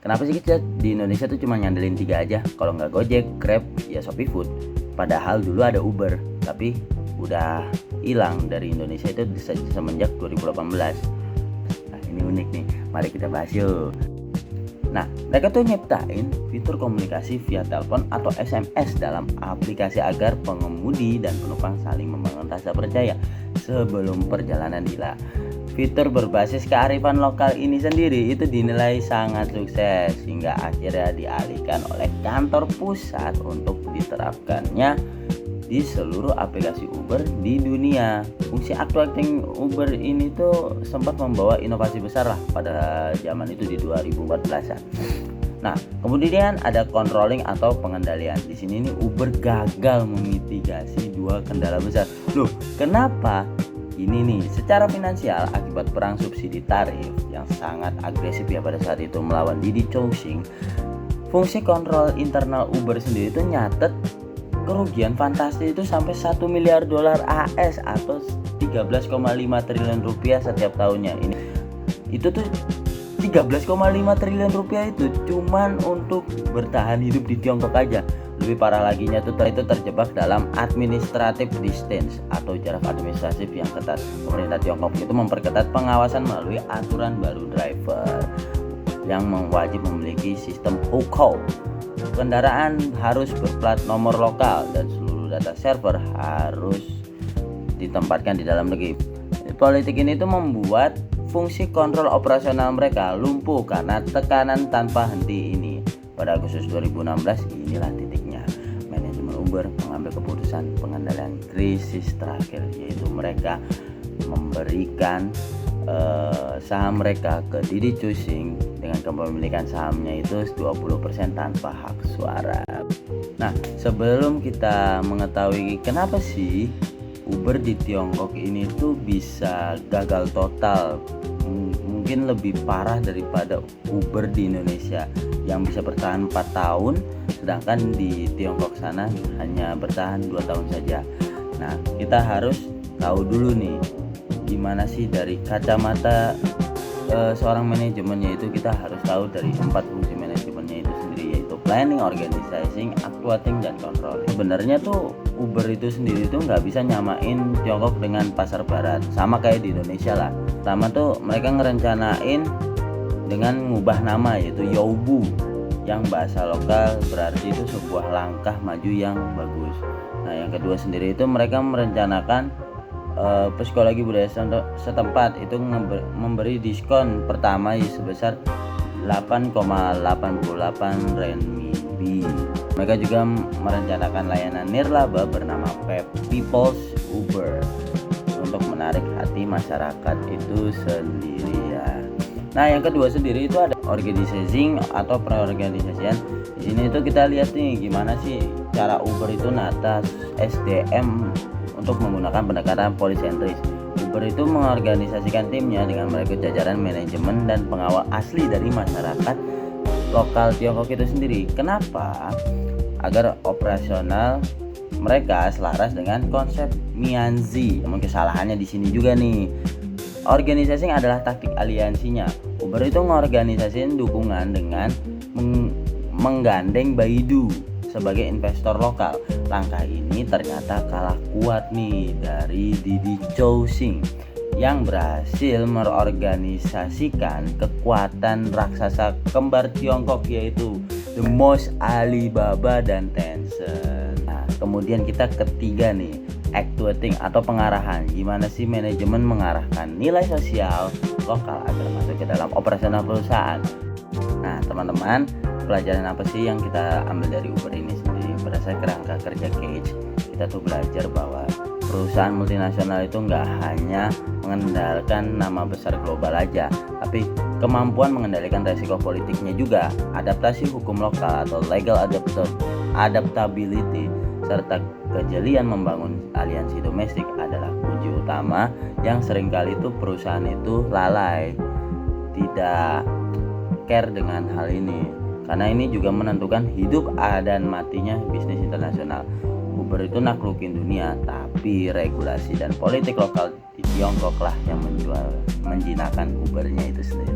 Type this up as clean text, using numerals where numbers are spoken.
Kenapa sih kita di Indonesia tuh cuma ngandelin 3 aja? Kalau nggak Gojek, Grab, ya Shopee Food. Padahal dulu ada Uber, tapi udah hilang dari Indonesia itu semenjak 2018. Nah, ini unik nih, mari kita bahas yuk. Nah, mereka tuh nyiptain fitur komunikasi via telepon atau SMS dalam aplikasi agar pengemudi dan penumpang saling membangun rasa percaya sebelum perjalanan gila. Fitur berbasis kearifan lokal ini sendiri itu dinilai sangat sukses hingga akhirnya dialihkan oleh kantor pusat untuk diterapkannya di seluruh aplikasi Uber di dunia. Fungsi actuating Uber ini tuh sempat membawa inovasi besar lah pada zaman itu di 2014-an. Nah, kemudian ada controlling atau pengendalian. Di sini nih Uber gagal memitigasi 2 kendala besar. Loh, kenapa? Ini nih, secara finansial akibat perang subsidi tarif yang sangat agresif ya pada saat itu melawan Didi Chuxing, fungsi kontrol internal Uber sendiri itu nyatet kerugian fantastis itu sampai 1 miliar dolar AS atau 13,5 triliun rupiah setiap tahunnya. Itu tuh 13,5 triliun rupiah itu cuman untuk bertahan hidup di Tiongkok aja. Lebih parah laginya tuh itu terjebak dalam administrative distance atau jarak administratif yang ketat. Pemerintah Tiongkok itu memperketat pengawasan melalui aturan baru driver yang wajib memiliki sistem hukou. Kendaraan harus berplat nomor lokal dan seluruh data server harus ditempatkan di dalam negeri. Politik ini tuh membuat fungsi kontrol operasional mereka lumpuh karena tekanan tanpa henti ini. Pada Agustus 2016 inilah titiknya manajemen Uber mengambil keputusan pengendalian krisis terakhir, yaitu mereka memberikan saham mereka ke Didi Chuxing dengan kepemilikan sahamnya itu 20% tanpa hak suara. Nah, sebelum kita mengetahui kenapa sih Uber di Tiongkok ini tuh bisa gagal total, mungkin lebih parah daripada Uber di Indonesia yang bisa bertahan 4 tahun, sedangkan di Tiongkok sana hanya bertahan 2 tahun saja. Nah, kita harus tahu dulu nih gimana sih dari kacamata seorang manajemennya itu. Kita harus tahu dari 4 fungsi manajemennya itu sendiri, yaitu planning, organizing, actuating, dan controlling. Sebenarnya tuh Uber itu sendiri tuh nggak bisa nyamain Tiongkok dengan pasar barat, sama kayak di Indonesia lah. Pertama tuh mereka ngerencanain dengan mengubah nama, yaitu Youbu, yang bahasa lokal berarti itu sebuah langkah maju yang bagus. Nah, yang kedua sendiri itu mereka merencanakan psikologi budaya setempat itu memberi diskon pertama sebesar 8,88 renminbi. Mereka juga merencanakan layanan nirlaba bernama People's Uber untuk menarik hati masyarakat itu sendiri ya. Nah, yang kedua sendiri itu ada organizing atau perorganisasian. Di sini itu kita lihat nih gimana sih cara Uber itu nata SDM untuk menggunakan pendekatan polisentris. Uber itu mengorganisasikan timnya dengan merekrut jajaran manajemen dan pengawal asli dari masyarakat lokal Tiongkok itu sendiri. Kenapa? Agar operasional mereka selaras dengan konsep Mianzi. Namun kesalahannya di sini juga nih. Organisasi adalah taktik aliansinya. Uber itu mengorganisasikan dukungan dengan menggandeng Baidu sebagai investor lokal. Langkah ini ternyata kalah kuat nih dari Didi Chuxing yang berhasil mengorganisasikan kekuatan raksasa kembar Tiongkok, yaitu The Most, Alibaba, dan Tencent. Nah, kemudian kita ketiga nih, actuating atau pengarahan. Gimana sih manajemen mengarahkan nilai sosial lokal agar masuk ke dalam operasional perusahaan. Nah, teman-teman, pelajaran apa sih yang kita ambil dari Uber ini sendiri? Berdasarkan kerangka kerja Cage, kita tuh belajar bahwa perusahaan multinasional itu nggak hanya mengendalikan nama besar global aja, tapi kemampuan mengendalikan resiko politiknya juga. Adaptasi hukum lokal atau legal adaptability serta kejelian membangun aliansi domestik adalah kunci utama yang seringkali itu perusahaan itu lalai, tidak care dengan hal ini. Karena ini juga menentukan hidup dan matinya bisnis internasional. Uber itu naklukin dunia, tapi regulasi dan politik lokal di Tiongkok lah yang menjinakkan Ubernya itu sendiri.